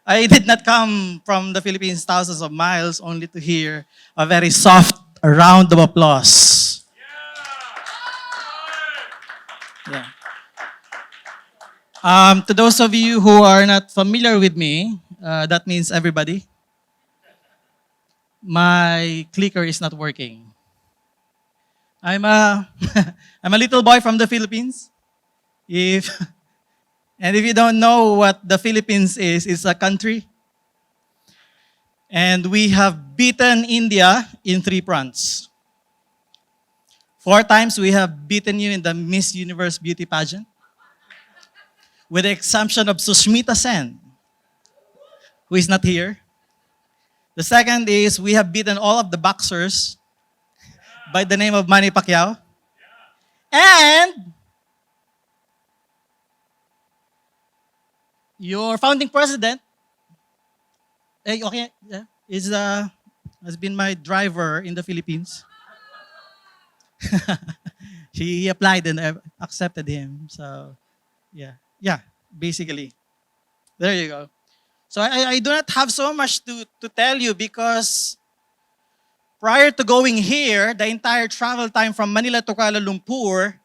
I did not come from the Philippines thousands of miles only to hear a very soft round of applause. Yeah. To those of you who are not familiar with me, that means everybody. My clicker is not working. I'm a I'm a little boy from the Philippines. If and if you don't know what the Philippines is, it's a country. And we have beaten India in 3 fronts. 4 times we have beaten you in the Miss Universe beauty pageant, with the exception of Sushmita Sen, who is not here. The second is we have beaten all of the boxers by the name of Manny Pacquiao. And your founding president, okay, yeah, has been my driver in the Philippines. He applied and I accepted him. So, yeah, basically. There you go. So I do not have so much to tell you because prior to going here, the entire travel time from Manila to Kuala Lumpur,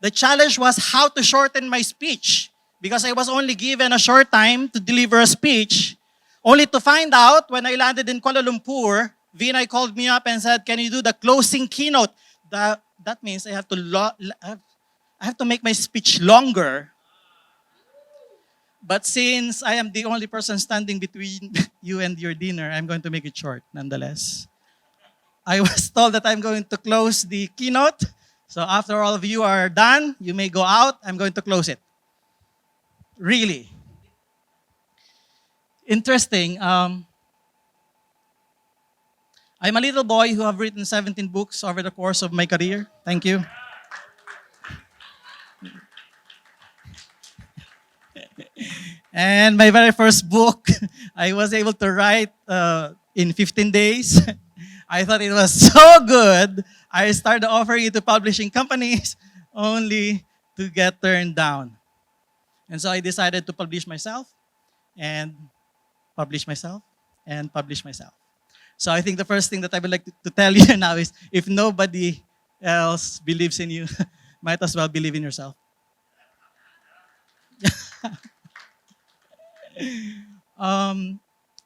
the challenge was how to shorten my speech because I was only given a short time to deliver a speech, only to find out when I landed in Kuala Lumpur, Vinay called me up and said, "Can you do the closing keynote?" That means I have to make my speech longer. But since I am the only person standing between you and your dinner, I'm going to make it short nonetheless. I was told that I'm going to close the keynote. So after all of you are done, you may go out. I'm going to close it. Really. Interesting. I'm a little boy who have written 17 books over the course of my career. Thank you. And my very first book, I was able to write in 15 days. I thought it was so good. I started offering it to publishing companies only to get turned down. And so I decided to publish myself and publish myself and publish myself. So I think the first thing that I would like to tell you now is if nobody else believes in you, might as well believe in yourself.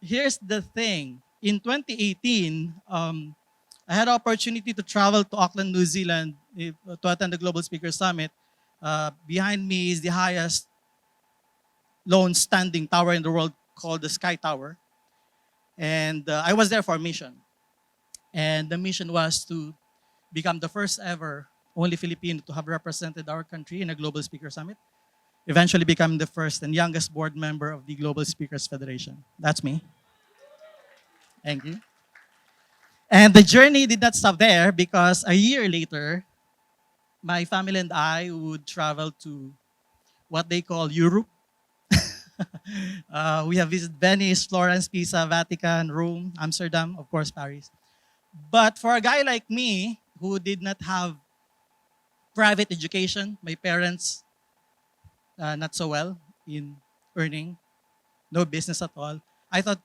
Here's the thing. In 2018, I had an opportunity to travel to Auckland, New Zealand to attend the Global Speaker Summit. Behind me is the highest lone standing tower in the world called the Sky Tower. And I was there for a mission. And the mission was to become the first ever only Filipino to have represented our country in a Global Speaker Summit. Eventually become the first and youngest board member of the Global Speakers Federation. That's me. Thank you. And the journey did not stop there because a year later, my family and I would travel to what they call Europe. We have visited Venice, Florence, Pisa, Vatican, Rome, Amsterdam, of course, Paris. But for a guy like me who did not have private education, my parents not so well in earning, no business at all. I thought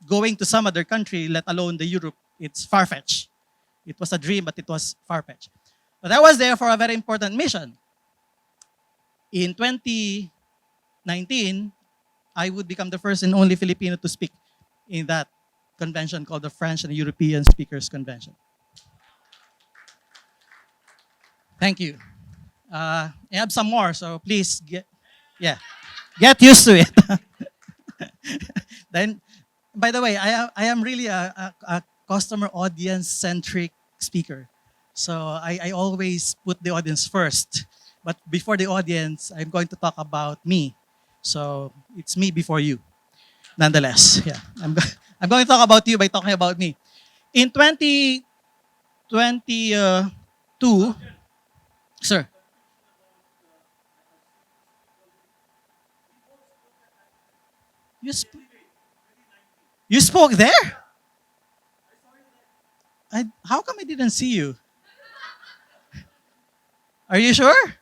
going to some other country, let alone the Europe, it's far-fetched. It was a dream, but it was far-fetched. But I was there for a very important mission. In 2019, I would become the first and only Filipino to speak in that convention called the French and European Speakers Convention. Thank you. I have some more, so please get used to it. Then, by the way, I am really a customer audience centric speaker. So I always put the audience first. But before the audience, I'm going to talk about me. So it's me before you. Nonetheless, yeah. I'm going to talk about you by talking about me. In 2022, sir. You spoke there? How come I didn't see you? Are you sure?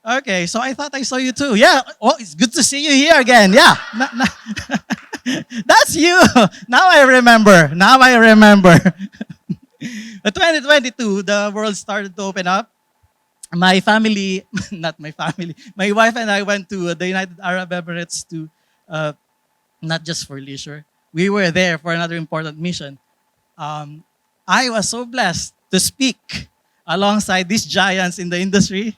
Okay, so I thought I saw you too. Yeah. Oh, it's good to see you here again. Yeah. That's you. Now I remember. Now I remember. 2022, the world started to open up. My family, not my family, my wife and I went to the United Arab Emirates to, uh, not just for leisure. We were there for another important mission. Um, I was so blessed to speak alongside these giants in the industry.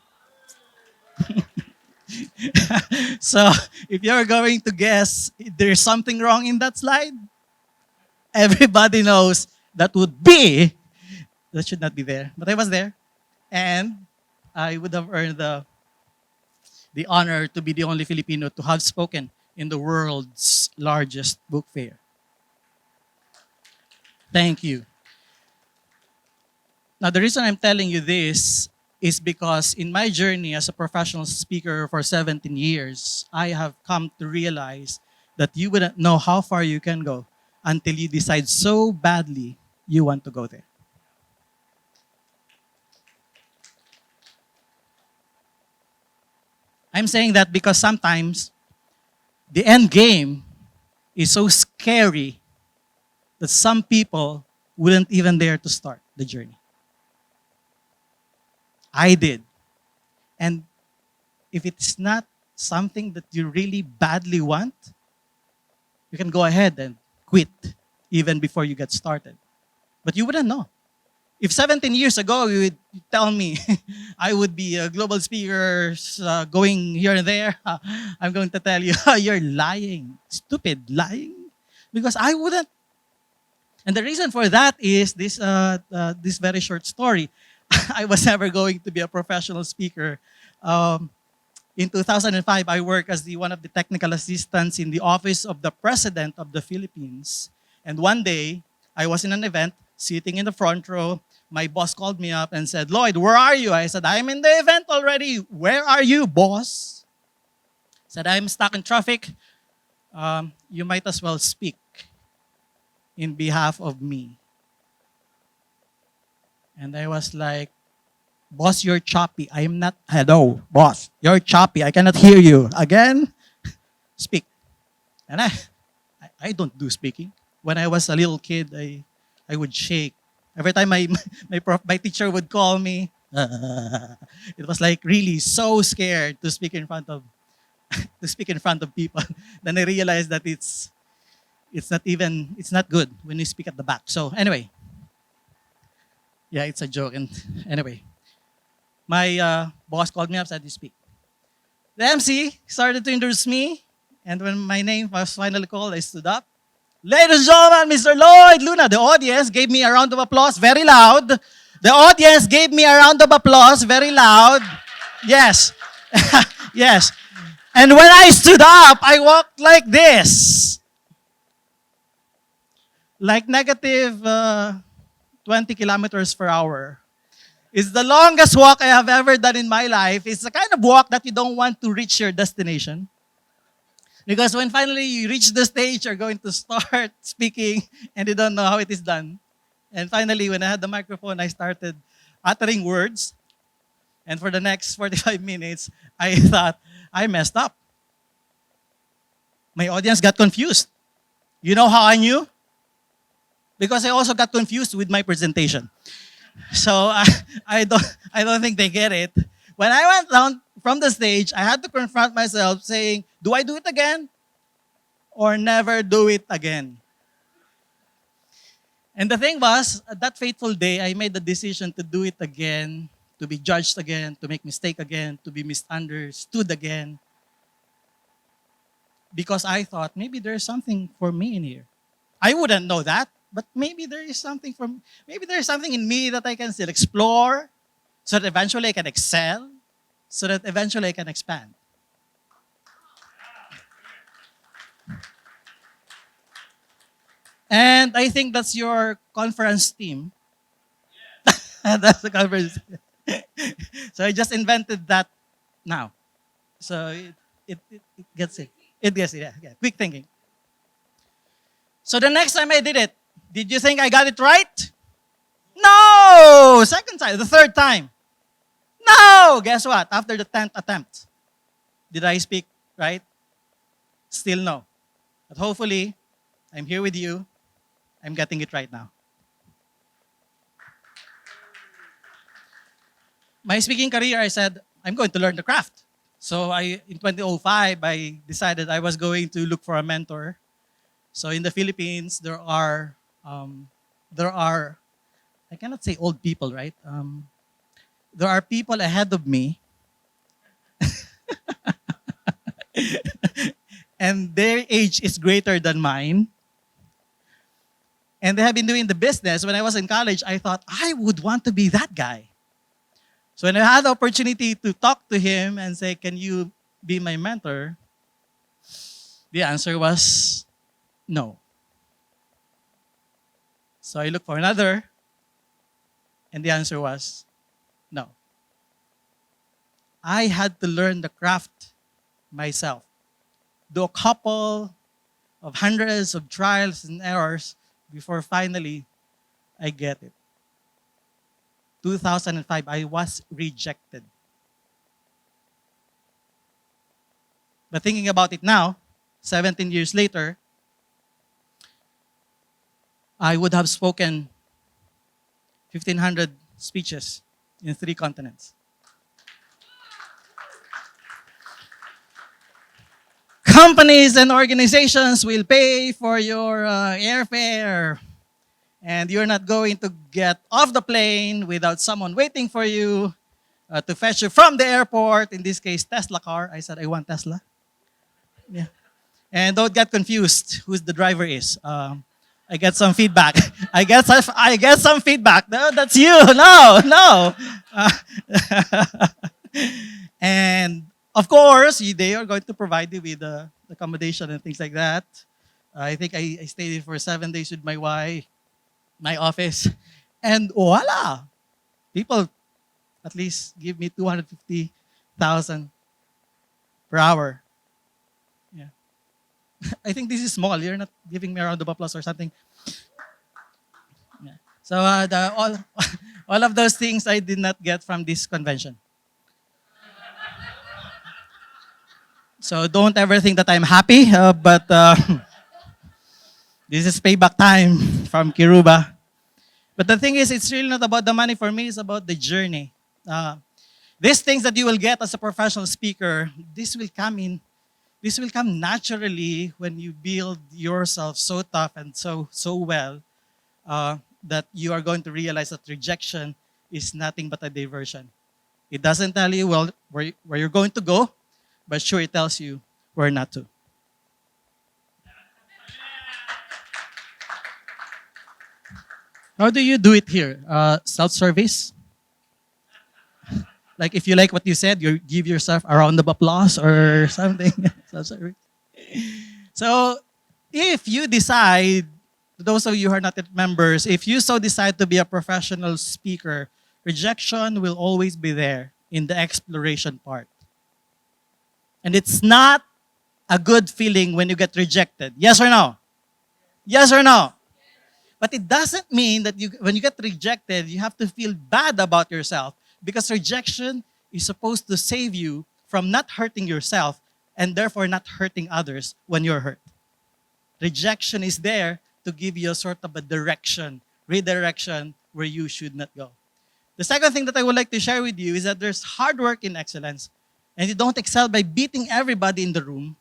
So if you're going to guess there's something wrong in that slide, everybody knows that would be, that should not be there. But I was there, and I would have earned the honor to be the only Filipino to have spoken in the world's largest book fair. Thank you. Now, the reason I'm telling you this is because in my journey as a professional speaker for 17 years, I have come to realize that you wouldn't know how far you can go until you decide so badly you want to go there. I'm saying that because sometimes the end game is so scary that some people wouldn't even dare to start the journey. I did. And if it's not something that you really badly want, you can go ahead and quit even before you get started. But you wouldn't know. If 17 years ago you would tell me I would be a global speaker going here and there, I'm going to tell you, you're lying. Stupid lying. Because I wouldn't. And the reason for that is this very short story. I was never going to be a professional speaker. In 2005, I worked as one of the technical assistants in the office of the President of the Philippines. And one day, I was in an event, sitting in the front row. My boss called me up and said, "Lloyd, where are you?" I said, "I'm in the event already. Where are you, boss?" He said, "I'm stuck in traffic. You might as well speak in behalf of me." And I was like, "Boss, you're choppy. I'm not." "Hello, boss. You're choppy. I cannot hear you. Again, speak." And I don't do speaking. When I was a little kid, I would shake. Every time my teacher would call me, it was like really so scared to speak in front of people. Then I realized that it's not good when you speak at the back. So anyway, yeah, it's a joke. And anyway, my boss called me up, said, "You speak." The MC started to introduce me, and when my name was finally called, I stood up. "Ladies and gentlemen, Mr. Lloyd Luna." The audience gave me a round of applause, very loud. The audience gave me a round of applause, very loud. Yes. Yes. And when I stood up, I walked like this. Like negative 20 kilometers per hour. It's the longest walk I have ever done in my life. It's the kind of walk that you don't want to reach your destination. Because when finally you reach the stage, you're going to start speaking and you don't know how it is done. And finally, when I had the microphone, I started uttering words. And for the next 45 minutes, I thought, I messed up. My audience got confused. You know how I knew? Because I also got confused with my presentation. So I don't think they get it. When I went down from the stage, I had to confront myself saying, do I do it again or never do it again? And the thing was, at that fateful day, I made the decision to do it again, to be judged again, to make mistake again, to be misunderstood again. Because I thought maybe there's something for me in here. I wouldn't know that, but maybe there's something in me that I can still explore, so that eventually I can excel, so that eventually I can expand. And I think that's your conference team. That's the conference. So I just invented that now. So it gets it. It gets it, yeah. Quick thinking. So the next time I did it, did you think I got it right? No! Second time, the third time. No! Guess what? After the 10th attempt, did I speak right? Still no. But hopefully, I'm here with you. I'm getting it right now. My speaking career, I said, I'm going to learn the craft. So in 2005, I decided I was going to look for a mentor. So in the Philippines, there are, I cannot say old people, right? There are people ahead of me, and their age is greater than mine. And they have been doing the business. When I was in college, I thought I would want to be that guy. So when I had the opportunity to talk to him and say, can you be my mentor? The answer was no. So I looked for another, and the answer was no. I had to learn the craft myself. Do a couple of hundreds of trials and errors before finally I get it. 2005, I was rejected. But thinking about it now, 17 years later, I would have spoken 1,500 speeches in 3 continents. Companies and organizations will pay for your airfare, and you're not going to get off the plane without someone waiting for you to fetch you from the airport. In this case, Tesla car. I said, I want Tesla. Yeah. And don't get confused who the driver is. I get some feedback. I get some feedback. No, that's you. No. And of course, they are going to provide you with accommodation and things like that. I think I stayed for 7 days with my wife, my office, and voila! People at least give me 250,000 per hour. Yeah. I think this is small. You're not giving me a round of applause or something. Yeah. So all of those things I did not get from this convention. So don't ever think that I'm happy, but this is payback time from Kiruba. But the thing is, it's really not about the money for me, it's about the journey. These things that you will get as a professional speaker, this will come naturally when you build yourself so tough and so well that you are going to realize that rejection is nothing but a diversion. It doesn't tell you where you're going to go, but sure it tells you where not to. How do you do it here? Self-service? Like if you like what you said, you give yourself a round of applause or something. Self-service. So if you decide, those of you who are not yet members, if you so decide to be a professional speaker, rejection will always be there in the exploration part. And it's not a good feeling when you get rejected. Yes or no? Yes or no? But it doesn't mean that when you get rejected, you have to feel bad about yourself, because rejection is supposed to save you from not hurting yourself and therefore not hurting others when you're hurt. Rejection is there to give you a sort of a redirection where you should not go. The second thing that I would like to share with you is that there's hard work in excellence, and you don't excel by beating everybody in the room.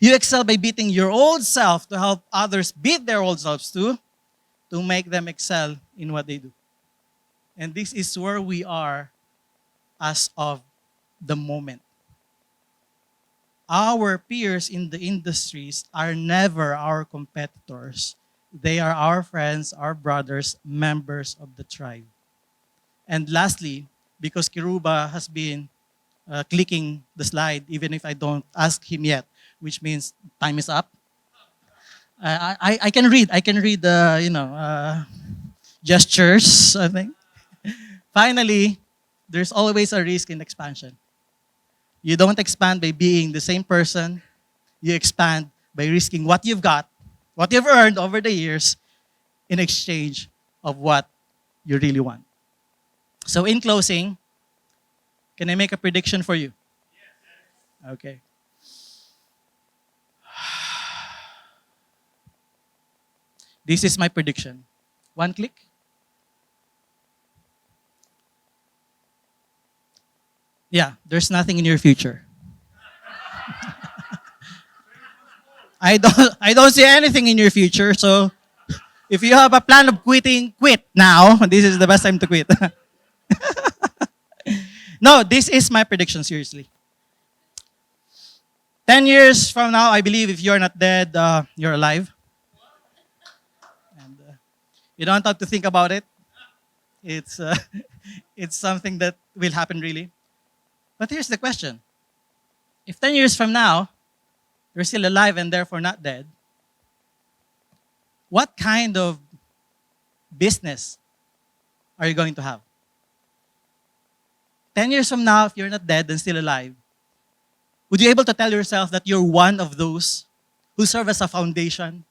You excel by beating your old self to help others beat their old selves too, to make them excel in what they do. And this is where we are as of the moment. Our peers in the industries are never our competitors. They are our friends, our brothers, members of the tribe. And lastly, because Kiruba has been clicking the slide, even if I don't ask him yet, which means time is up. I can read. Gestures, I think. Finally, there's always a risk in expansion. You don't expand by being the same person. You expand by risking what you've got, what you've earned over the years, in exchange of what you really want. So in closing, Can I make a prediction for you? Okay. This is my prediction. One click. Yeah, there's nothing in your future. I don't see anything in your future. So if you have a plan of quitting, quit now. This is the best time to quit. No, this is my prediction, seriously. 10 years from now, I believe if you're not dead, you're alive. And you don't have to think about it. It's, it's something that will happen really. But here's the question. If 10 years from now, you're still alive and therefore not dead, what kind of business are you going to have? 10 years from now, if you're not dead and still alive, would you be able to tell yourself that you're one of those who serve as a foundation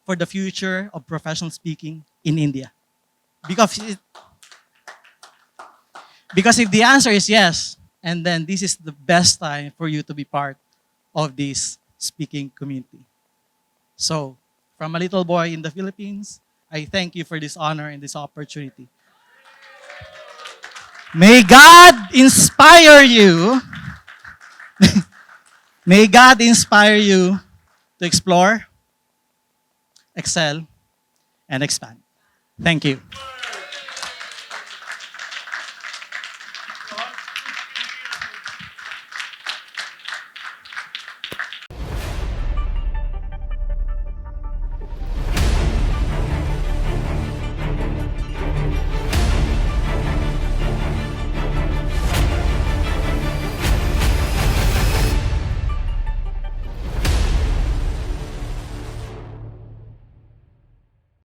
for the future of professional speaking in India? Because if the answer is yes, and then this is the best time for you to be part of this speaking community. So, from a little boy in the Philippines, I thank you for this honor and this opportunity. May God inspire you. May God inspire you to explore, excel, and expand. Thank you.